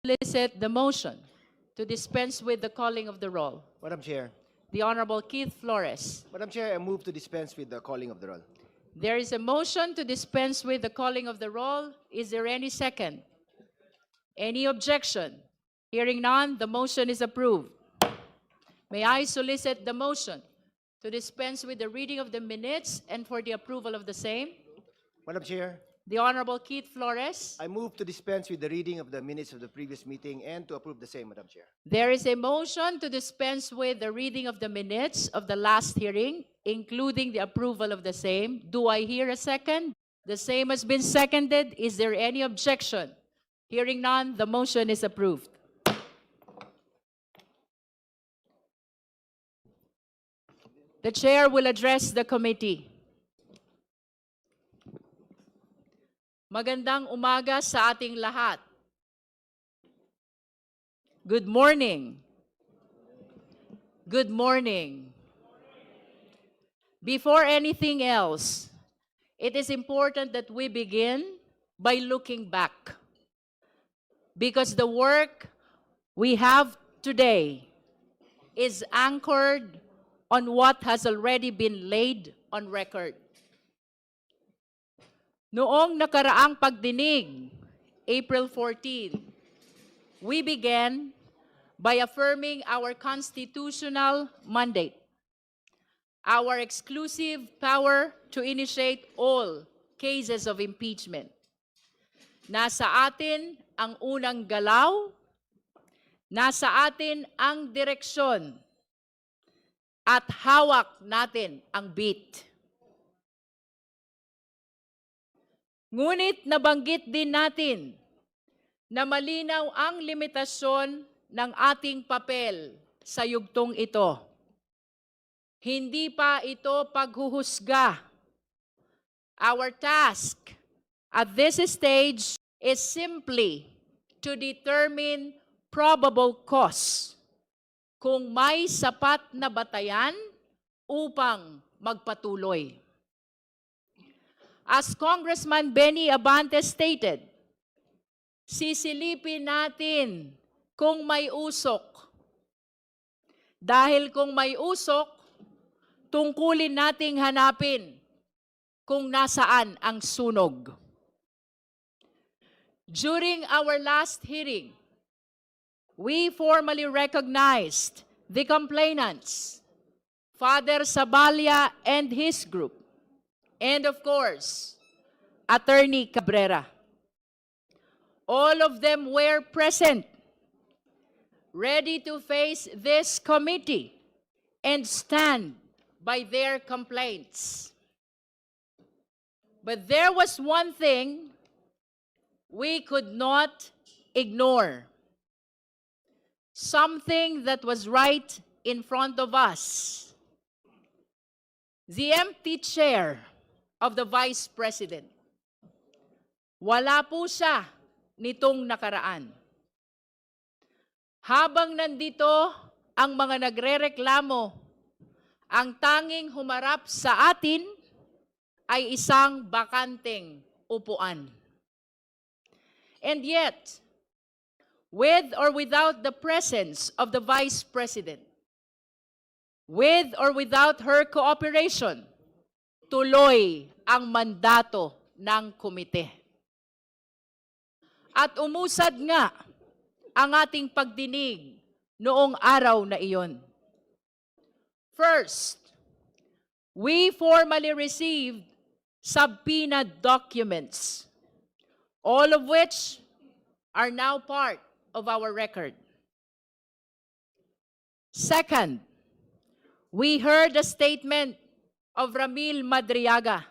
solicit the motion to dispense with the calling of the roll. Madam Chair. The Honorable Keith Flores. Madam Chair, I move to dispense with the calling of the roll. There is a motion to dispense with the calling of the roll. Is there any second? Any objection? Hearing none, the motion is approved. May I solicit the motion to dispense with the reading of the minutes and for the approval of the same? Madam Chair, The Honorable Keith Flores. I move to dispense with the reading of the minutes of the previous meeting and to approve the same, Madam Chair. There is a motion to dispense with the reading of the minutes of the last hearing, including the approval of the same. Do I hear a second? The same has been seconded. Is there any objection? Hearing none, the motion is approved. The chair will address the committee. Magandang umaga sa ating lahat. Good morning. Good morning. Before anything else, it is important that we begin by looking back. Because the work we have today is anchored on what has already been laid on record. Noong nakaraang pagdinig, April 14, we began by affirming our constitutional mandate, our exclusive power to initiate all cases of impeachment. Nasa atin ang unang galaw, nasa atin ang direksyon, at hawak natin ang beat. Ngunit nabanggit din natin na malinaw ang limitasyon ng ating papel sa yugtong ito. Hindi pa ito paghuhusga. Our task at this stage is simply to determine probable cause, kung may sapat na batayan upang magpatuloy. As Congressman Benny Abante stated, sisilipin natin kung may usok. Dahil kung may usok, tungkulin nating hanapin kung nasaan ang sunog. During our last hearing, we formally recognized the complainants, Father Sabalia and his group, and of course, Attorney Cabrera. All of them were present, ready to face this committee and stand by their complaints. But there was one thing we could not ignore. Something that was right in front of us. The empty chair of the Vice President. Wala po siya nitong nakaraan. Habang nandito ang mga nagrereklamo, ang tanging humarap sa atin ay isang bakanteng upuan. And yet, with or without the presence of the Vice President, with or without her cooperation, tuloy ang mandato ng komite. At umusad nga ang ating pagdinig noong araw na iyon. First, we formally received subpoena documents, all of which are now part of our record. Second, we heard a statement of Ramil Madriaga,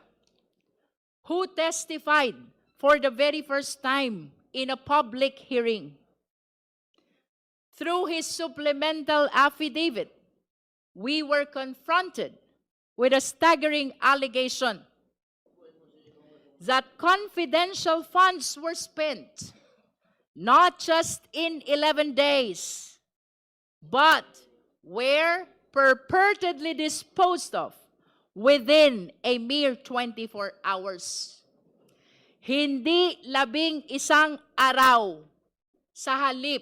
who testified for the very first time in a public hearing. Through his supplemental affidavit, we were confronted with a staggering allegation that confidential funds were spent not just in 11 days, but were purportedly disposed of within a mere 24 hours. Hindi 11 araw sa halip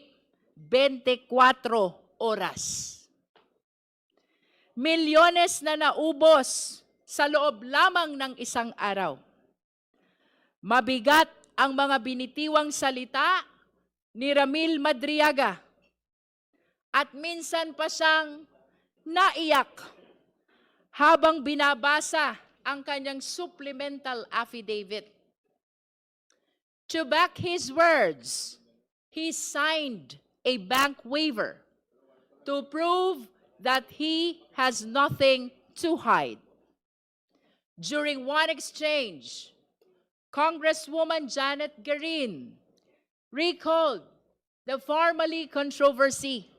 24 oras. Milyones na naubos sa loob lamang ng isang araw. Mabigat ang mga binitiwang salita ni Ramil Madriaga at minsan pa siyang naiyak habang binabasa ang kanyang supplemental affidavit. To back his words, he signed a bank waiver to prove that he has nothing to hide. During one exchange, Congresswoman Janet Garin recalled the family controversy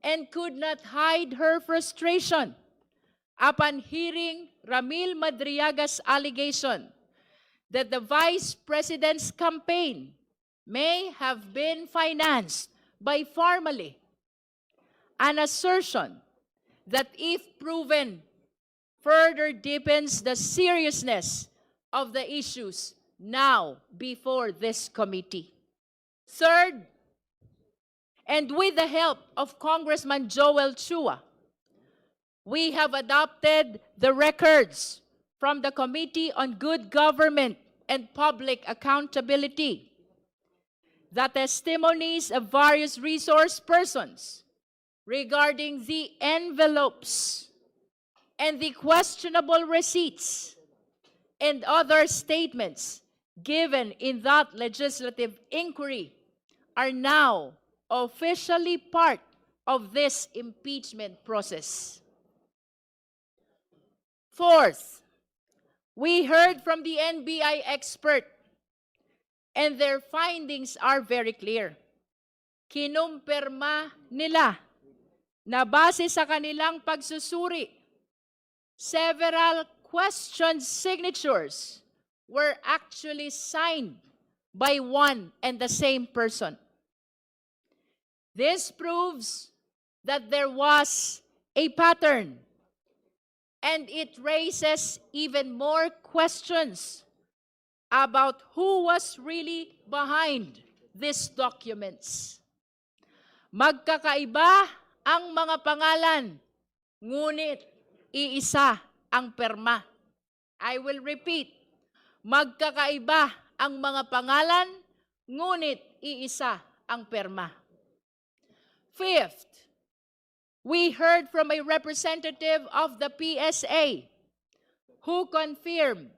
and could not hide her frustration upon hearing Ramil Madriaga's allegation that the Vice President's campaign may have been financed by family, an assertion that, if proven, further deepens the seriousness of the issues now before this committee. Third, and with the help of Congressman Joel Chua, we have adopted the records from the Committee on Good Government and Public Accountability, the testimonies of various resource persons regarding the envelopes and the questionable receipts and other statements given in that legislative inquiry are now officially part of this impeachment process. Fourth, we heard from the NBI expert, and their findings are very clear. Kinumpirma nila na base sa kanilang pagsusuri, several question signatures were actually signed by one and the same person. This proves that there was a pattern, and it raises even more questions about who was really behind these documents. Magkakaiba ang mga pangalan, ngunit iisa ang perma. I will repeat, magkakaiba ang mga pangalan, ngunit iisa ang perma. Fifth, we heard from a representative of the PSA who confirmed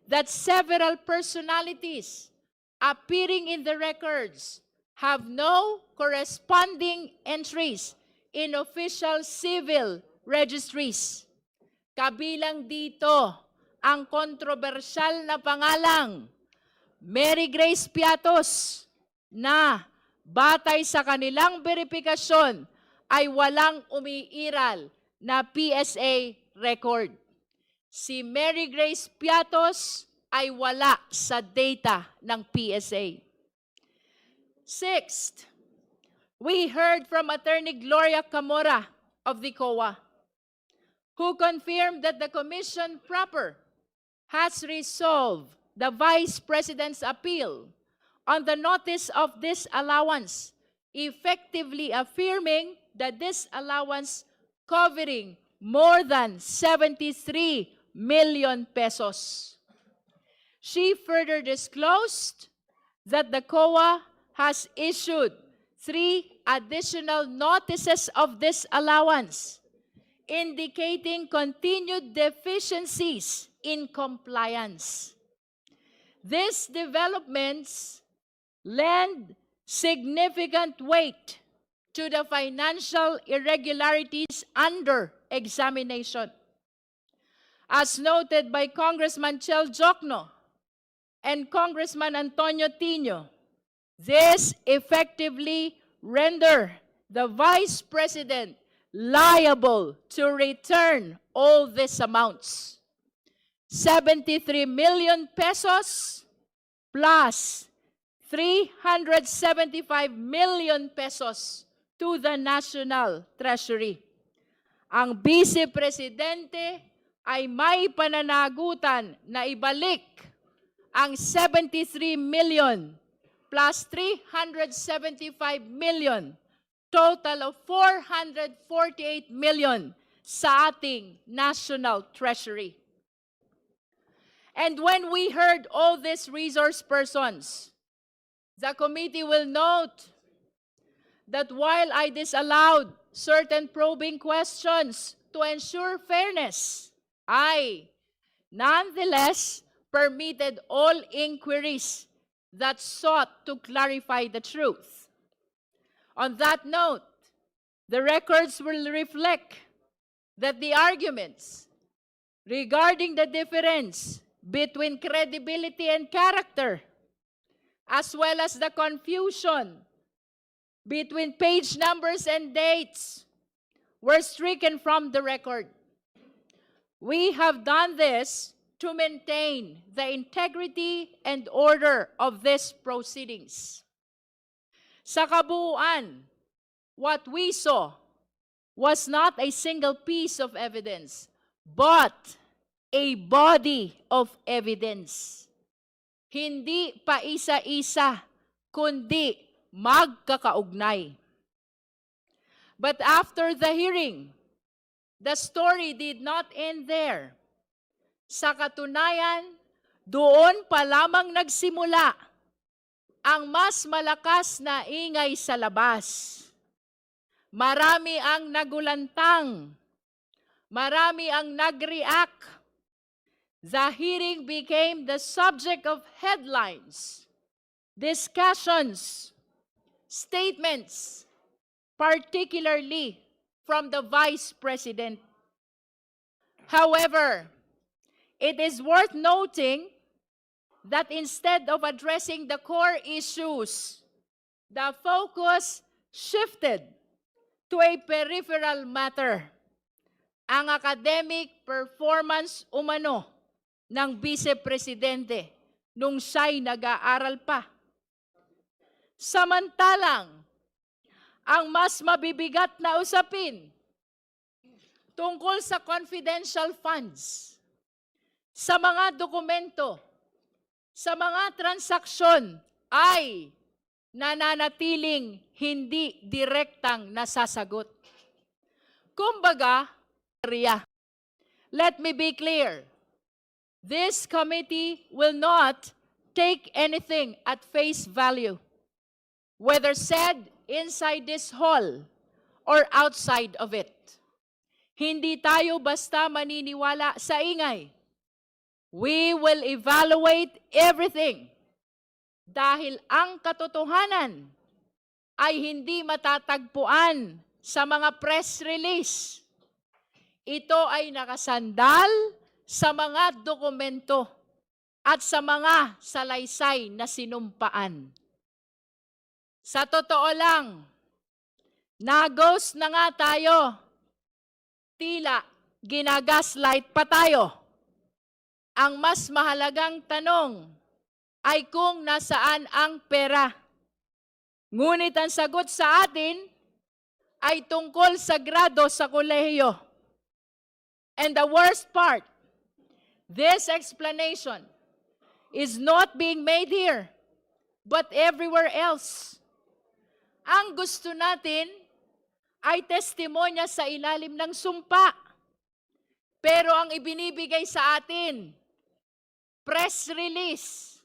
that several personalities appearing in the records have no corresponding entries in official civil registries. Kabilang dito ang kontrobersyal na pangalang Mary Grace Piatos na batay sa kanilang verifikasyon ay walang umiiral na PSA record. Si Mary Grace Piatos ay wala sa data ng PSA. Sixth, we heard from Attorney Gloria Camora of the COA, who confirmed that the Commission proper has resolved the Vice President's appeal on the notice of disallowance, effectively affirming that this allowance covering more than 73 million pesos. She further disclosed that the COA has issued 3 additional notices of disallowance, indicating continued deficiencies in compliance. These developments lend significant weight to the financial irregularities under examination. As noted by Congressman Chel Jokno and Congressman Antonio Tino, this effectively render the Vice President liable to return all these amounts. 73 million pesos plus 375 million pesos to the National Treasury. Ang Vice Presidente ay may pananagutan na ibalik ang 73 million plus 375 million, total of 448 million sa ating national treasury. And when we heard all these resource persons, the committee will note that while I disallowed certain probing questions to ensure fairness, I nonetheless permitted all inquiries that sought to clarify the truth. On that note, the records will reflect that the arguments regarding the difference between credibility and character, as well as the confusion between page numbers and dates, were stricken from the record. We have done this to maintain the integrity and order of these proceedings. Sa kabuuan, what we saw was not a single piece of evidence, but a body of evidence. Hindi pa isa-isa, kundi magkakaugnay. But after the hearing, the story did not end there. Sa katunayan, doon pa lamang nagsimula ang mas malakas na ingay sa labas. Marami ang nagulantang, marami ang nag-react. The hearing became the subject of headlines, discussions, statements, particularly from the Vice President. However, it is worth noting that instead of addressing the core issues, the focus shifted to a peripheral matter, ang academic performance umano ng Vice Presidente nung siya'y nag-aaral pa. Samantalang, ang mas mabibigat na usapin tungkol sa confidential funds, sa mga dokumento, sa mga transaksyon ay nananatiling hindi direktang nasasagot. Kumbaga, let me be clear. This committee will not take anything at face value, whether said inside this hall or outside of it. Hindi tayo basta maniniwala sa ingay. We will evaluate everything dahil ang katotohanan ay hindi matatagpuan sa mga press release. Ito ay nakasandal sa mga dokumento at sa mga salaysay na sinumpaan. Sa totoo lang, nagos na nga tayo. Tila ginagaslight pa tayo. Ang mas mahalagang tanong ay kung nasaan ang pera. Ngunit ang sagot sa atin ay tungkol sa grado sa kolehiyo. And the worst part, this explanation is not being made here, but everywhere else. Ang gusto natin ay testimonya sa ilalim ng sumpa. Pero ang ibinibigay sa atin, press release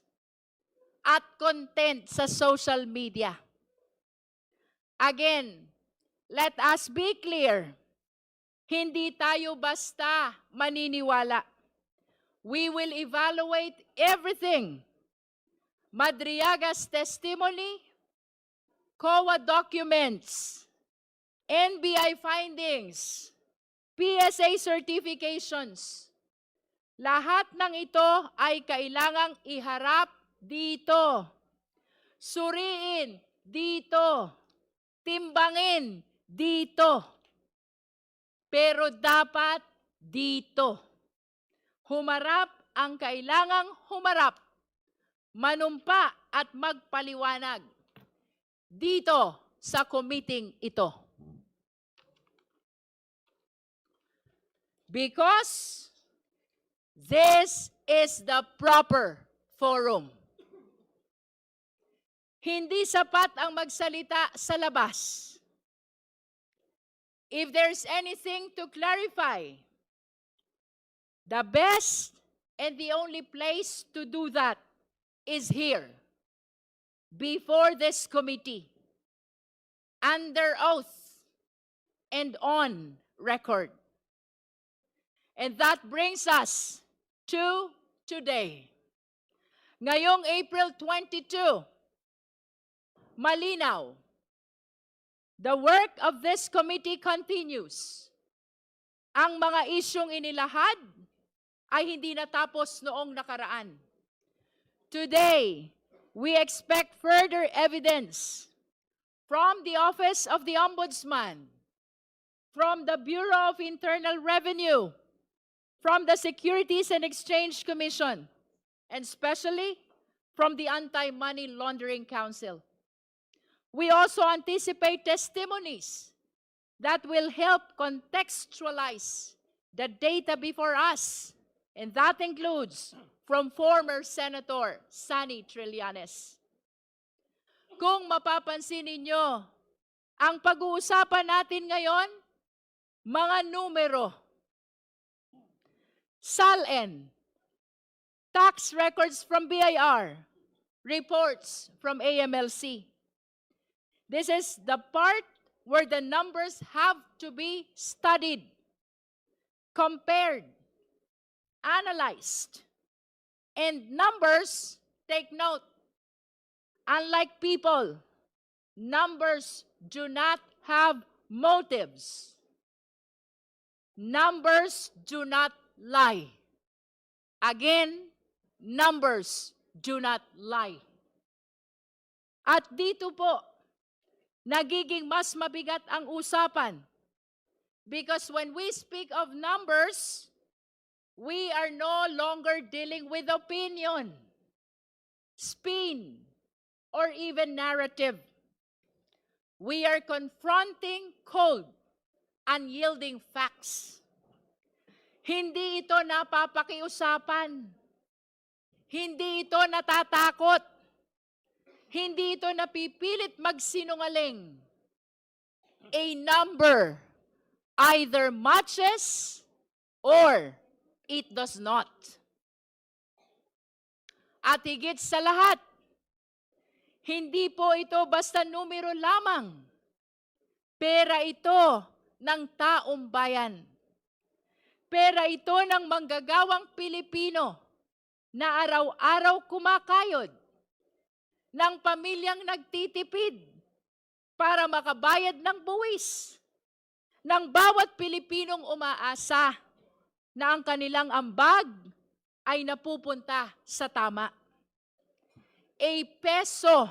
at content sa social media. Again, let us be clear. Hindi tayo basta maniniwala. We will evaluate everything. Madriaga's testimony, COA documents, NBI findings, PSA certifications. Lahat ng ito ay kailangang iharap dito. Suriin dito. Timbangin dito. Pero dapat dito. Humarap ang kailangang humarap. Manumpa at magpaliwanag. Dito sa committee ito. Because this is the proper forum. Hindi sapat ang magsalita sa labas. If there's anything to clarify, the best and the only place to do that is here, before this committee, under oath and on record. And that brings us to today. Ngayong April 22, malinaw, the work of this committee continues. Ang mga isyong inilahad ay hindi natapos noong nakaraan. Today, we expect further evidence from the Office of the Ombudsman, from the Bureau of Internal Revenue, from the Securities and Exchange Commission, and especially from the Anti-Money Laundering Council. We also anticipate testimonies that will help contextualize the data before us, and that includes from former Senator Sani Trillanes. Kung mapapansin ninyo, ang pag-uusapan natin ngayon, mga numero, SALN, tax records from BIR, reports from AMLC. This is the part where the numbers have to be studied, compared, analyzed. And numbers, take note, unlike people, numbers do not have motives. Numbers do not lie. Again, numbers do not lie. At dito po, nagiging mas mabigat ang usapan. Because when we speak of numbers, we are no longer dealing with opinion, spin, or even narrative. We are confronting cold, unyielding facts. Hindi ito napapakiusapan. Hindi ito natatakot. Hindi ito napipilit magsinungaling. A number either matches or it does not. At higit sa lahat, hindi po ito basta numero lamang. Pera ito ng taong bayan. Pera ito ng manggagawang Pilipino na araw-araw kumakayod, ng pamilyang nagtitipid para makabayad ng buwis, ng bawat Pilipinong umaasa na ang kanilang ambag ay napupunta sa tama. A peso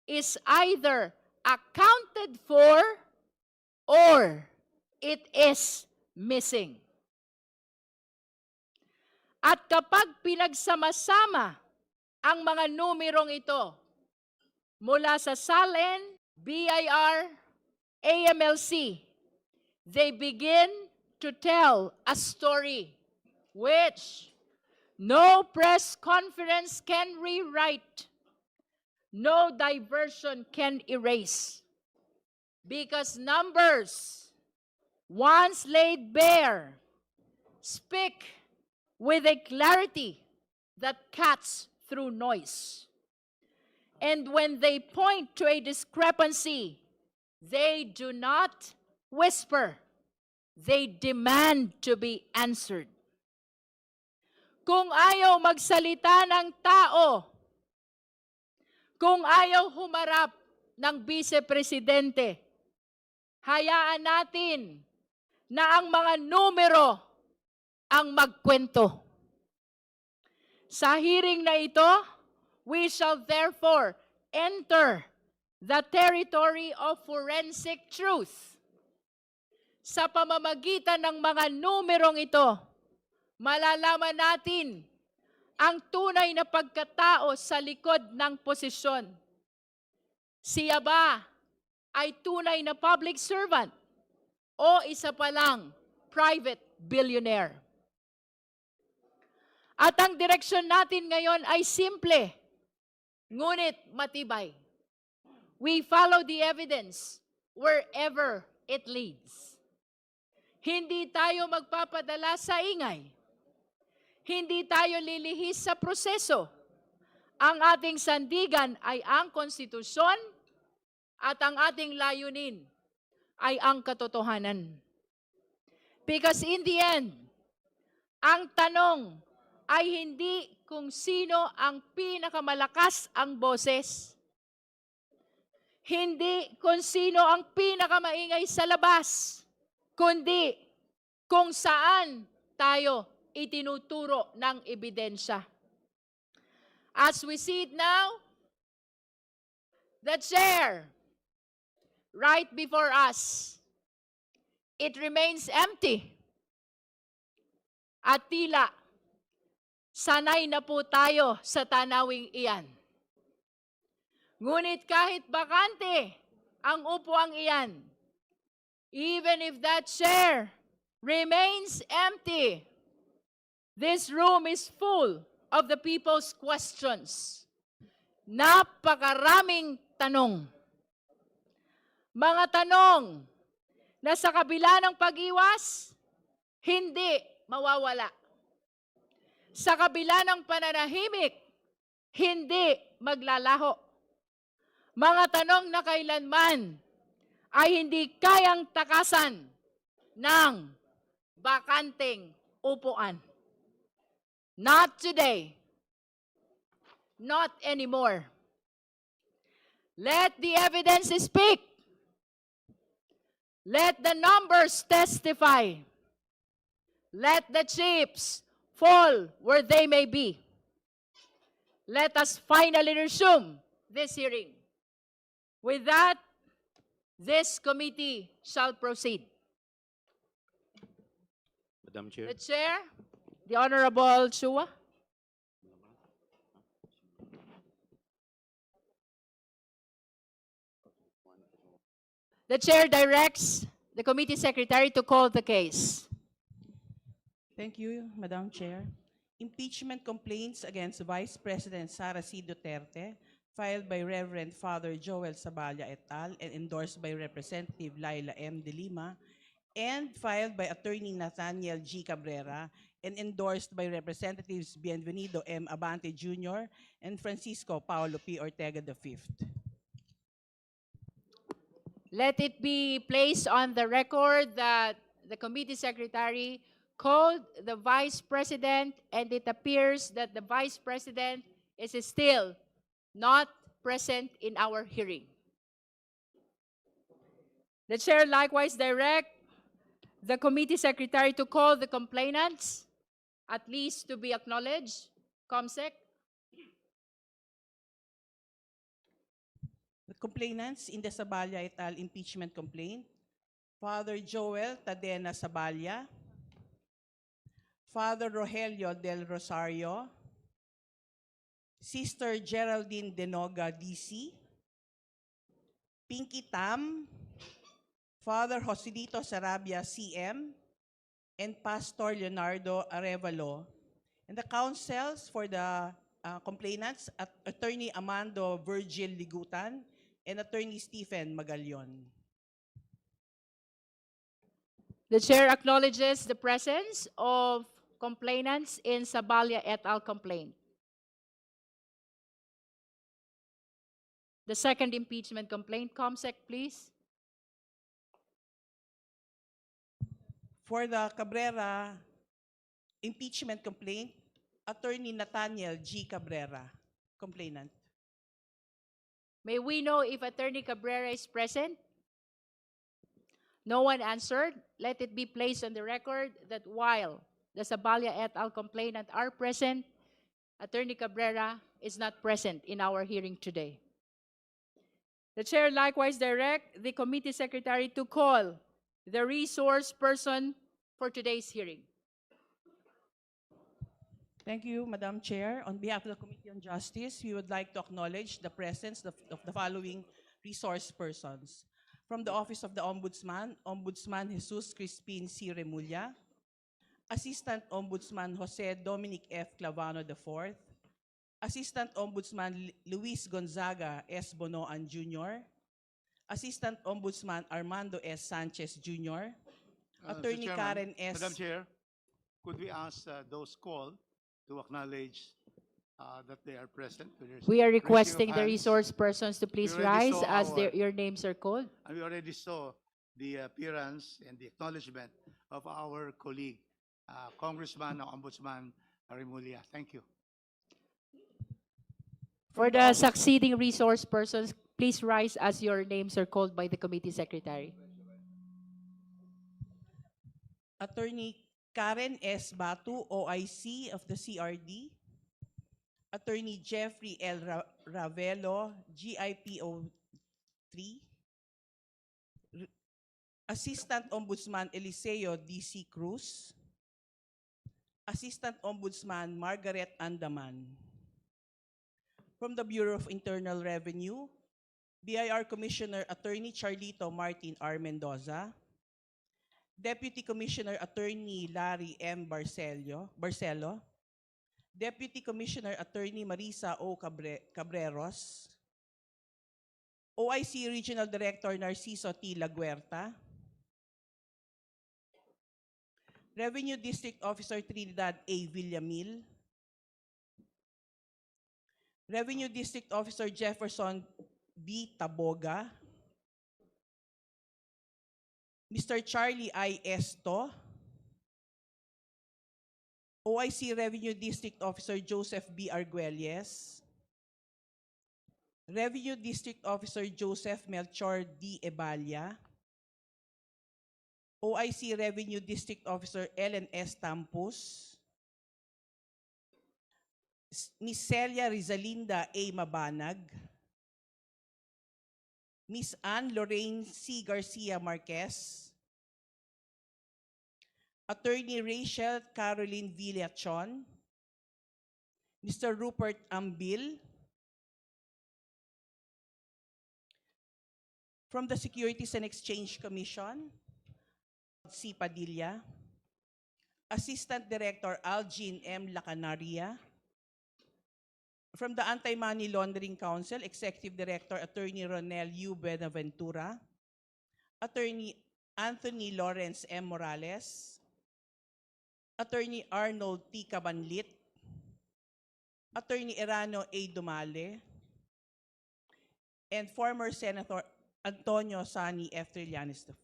is either accounted for or it is missing. At kapag pinagsama-sama ang mga numerong ito mula sa SALN, BIR, AMLC, they begin to tell a story which no press conference can rewrite, no diversion can erase. Because numbers, once laid bare, speak with a clarity that cuts through noise. And when they point to a discrepancy, they do not whisper. They demand to be answered. Kung ayaw magsalita ng tao, kung ayaw humarap ng vice-presidente, hayaan natin na ang mga numero ang magkwento. Sa hearing na ito, we shall therefore enter the territory of forensic truth. Sa pamamagitan ng mga numerong ito, malalaman natin ang tunay na pagkatao sa likod ng posisyon. Siya ba ay tunay na public servant o isa pa lang private billionaire? At ang direksyon natin ngayon ay simple, ngunit matibay. We follow the evidence wherever it leads. Hindi tayo magpapadala sa ingay. Hindi tayo lilihis sa proseso. Ang ating sandigan ay ang konstitusyon at ang ating layunin ay ang katotohanan. Because in the end, ang tanong ay hindi kung sino ang pinakamalakas ang boses. Hindi kung sino ang pinakamaingay sa labas, kundi kung saan tayo itinuturo ng ebidensya. As we see it now, the chair right before us, it remains empty. At tila, sanay na po tayo sa tanawing iyan. Ngunit kahit bakante ang upuang iyan, even if that chair remains empty, this room is full of the people's questions. Napakaraming tanong. Mga tanong na sa kabila ng pag-iwas, hindi mawawala. Sa kabila ng pananahimik, hindi maglalaho. Mga tanong na kailanman ay hindi kayang takasan ng bakanteng upuan. Not today. Not anymore. Let the evidence speak. Let the numbers testify. Let the chips fall where they may be. Let us finally resume this hearing. With that, this committee shall proceed. Madam Chair. The Chair, the Honorable Chua. The Chair directs the Committee Secretary to call the case. Thank you, Madam Chair. Impeachment complaints against Vice President Sara C. Duterte, filed by Reverend Father Joel Saballa et al. And endorsed by Representative Laila M. De Lima, and filed by Attorney Nathaniel G. Cabrera, and endorsed by Representatives Bienvenido M. Abante Jr. and Francisco Paulo P. Ortega V. Let it be placed on the record that the Committee Secretary called the Vice President, and it appears that the Vice President is still not present in our hearing. The Chair likewise direct the Committee Secretary to call the complainants, at least to be acknowledged. COMSEC. The complainants in the Saballa et al. Impeachment complaint: Father Joel Tadena Saballa, Father Rogelio del Rosario, Sister Geraldine Denoga, DC, Pinky Tam, Father Joselito Sarabia, CM, and Pastor Leonardo Arevalo. And the counsels for the complainants, Attorney Amando Virgil Ligutan and Attorney Stephen Magallon. The Chair acknowledges the presence of complainants in Saballa et al. Complaint. The second impeachment complaint, COMSEC, please. For the Cabrera impeachment complaint, Attorney Nathaniel G. Cabrera, complainant. May we know if Attorney Cabrera is present? No one answered. Let it be placed on the record that while the Saballa et al. Complainant are present, Attorney Cabrera is not present in our hearing today. The Chair likewise direct the Committee Secretary to call the resource person for today's hearing. Thank you, Madam Chair. On behalf of the Committee on Justice, we would like to acknowledge the presence of the following resource persons. From the Office of the Ombudsman, Ombudsman Jesus Crispin C. Remulla, Assistant Ombudsman Jose Dominic F. Clavano IV, Assistant Ombudsman Luis Gonzaga S. Bonoan Jr., Assistant Ombudsman Armando S. Sanchez Jr., Mr. Attorney Chairman, Karen S. Madam Chair, could we ask those called to acknowledge that they are present? We are Raising of requesting the hands. resource persons to please We already rise saw as our- your names are called. And we already saw the appearance and the acknowledgement of our colleague, Congressman or Ombudsman Remulla. Thank you. For From the the office- succeeding resource persons, please rise as your names are called by the committee secretary. Attorney Karen S. Batu, OIC of the CRD, Attorney Jeffrey L. Ravelo, GIPO3, Assistant Ombudsman Eliseo D.C. Cruz, Assistant Ombudsman Margaret Andaman. From the Bureau of Internal Revenue, BIR Commissioner Attorney Charlito Martin R. Mendoza, Deputy Commissioner Attorney Larry M. Barcelo, Deputy Commissioner Attorney Marisa O. Cabreros, OIC Regional Director Narciso T. Laguerta, Revenue District Officer Trinidad A. Villamil, Revenue District Officer Jefferson B. Taboga, Mr. Charlie I. Esto, OIC Revenue District Officer Joseph B. Arguelles, Revenue District Officer Joseph Melchor D. Ebalia, OIC Revenue District Officer Ellen S. Tampus, Miss Celia Rizalinda A. Mabanag, Miss Anne Lorraine C. Garcia Marquez, Attorney Rachel Caroline Villachon, Mr. Rupert Ambil, from the Securities and Exchange Commission, C. Padilla, Assistant Director Algin M. Lacanaria, from the Anti-Money Laundering Council, Executive Director Attorney Ronel U. Benaventura, Attorney Anthony Lawrence M. Morales, Attorney Arnold T. Cabanlit, Attorney Erano A. Dumale, and former Senator Antonio Sani F. Trillanes IV.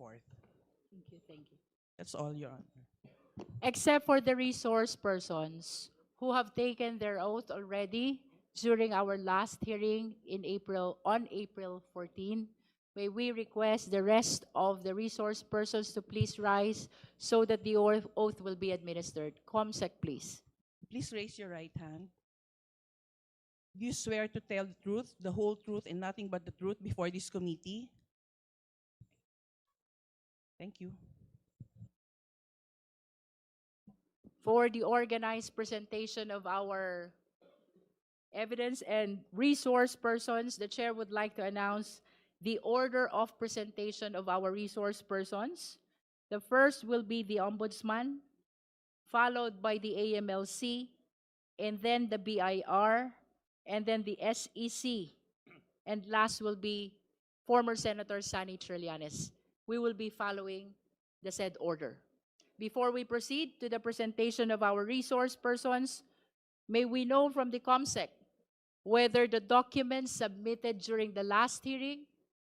Thank you, thank you. That's all, Your Honor. Except for the resource persons who have taken their oath already during our last hearing on April 14, may we request the rest of the resource persons to please rise so that the oath will be administered. Comsec, please. Please raise your right hand. Do you swear to tell the truth, the whole truth, and nothing but the truth before this committee? Thank you. For the organized presentation of our evidence and resource persons, the chair would like to announce the order of presentation of our resource persons. The first will be the Ombudsman, followed by the AMLC, and then the BIR, and then the SEC, and last will be former Senator Sani Trillanes. We will be following the said order. Before we proceed to the presentation of our resource persons, may we know from the COMSEC whether the documents submitted during the last hearing,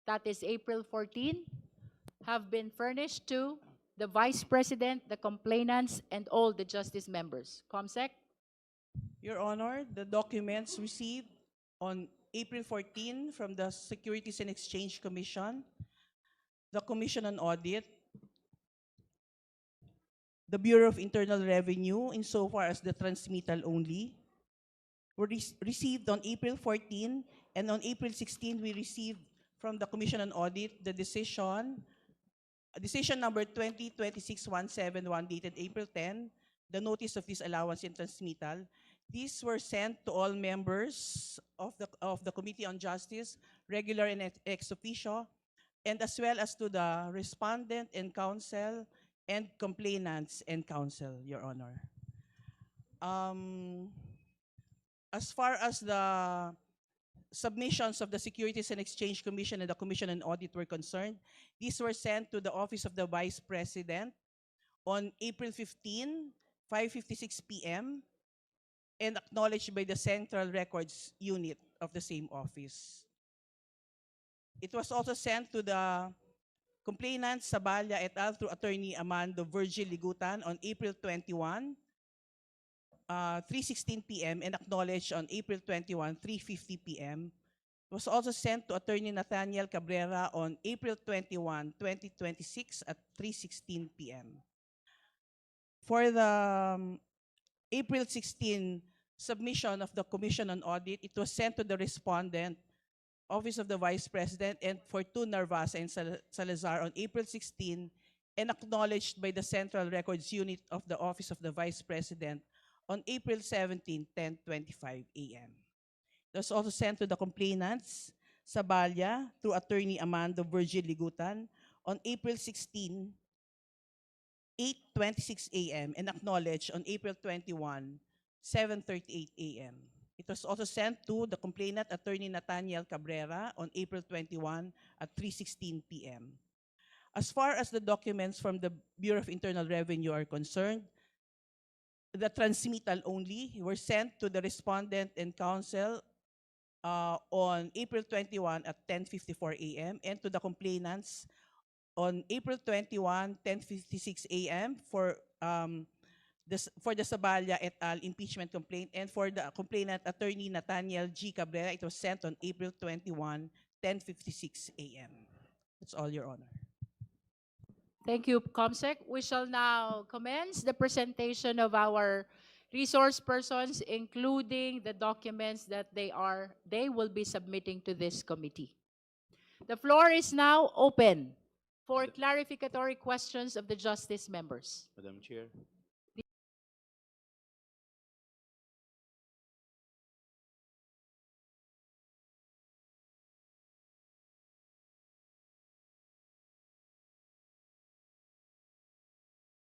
that is April 14, have been furnished to the Vice President, the complainants, and all the justice members. COMSEC? Your Honor, the documents received on April 14 from the Securities and Exchange Commission, the Commission on Audit, the Bureau of Internal Revenue, insofar as the transmittal only, were received on April 14, and on April 16, we received from the Commission on Audit the decision number 2026-171 dated April 10, the notice of disallowance and transmittal. These were sent to all members of the Committee on Justice, regular and ex officio, and as well as to the respondent and counsel and complainants and counsel, Your Honor. as far as the submissions of the Securities and Exchange Commission and the Commission on Audit were concerned, these were sent to the Office of the Vice President on April 15, 5:56 p.m., and acknowledged by the Central Records Unit of the same office. It was also sent to the complainant Saballa et al. Through Attorney Amando Virgil Ligutan on April 21, 3:16 p.m. and acknowledged on April 21, 3:50 p.m. It was also sent to Attorney Nathaniel Cabrera on April 21, 2026 at 3:16 p.m. For the April 16 submission of the Commission on Audit, it was sent to the respondent, Office of the Vice President, and for 2 Narvasa and Salazar on April 16 and acknowledged by the Central Records Unit of the Office of the Vice President on April 17, 10:25 a.m. It was also sent to the complainants, Saballa, through Attorney Amando Virgil Ligutan on April 16, 8:26 a.m. and acknowledged on April 21, 7:38 a.m. It was also sent to the complainant, Attorney Nathaniel Cabrera, on April 21 at 3:16 p.m. As far as the documents from the Bureau of Internal Revenue are concerned, the transmittal only were sent to the respondent and counsel on April 21 at 10:54 a.m. and to the complainants on April 21, 10:56 a.m. for the Saballa et al. Impeachment complaint, and for the complainant Attorney Nathaniel G. Cabrera, it was sent on April 21, 10:56 a.m. That's all, Your Honor. Thank you, Comsec. We shall now commence the presentation of our resource persons, including the documents that they will be submitting to this committee. The floor is now open for clarificatory questions of the justice members. Madam Chair,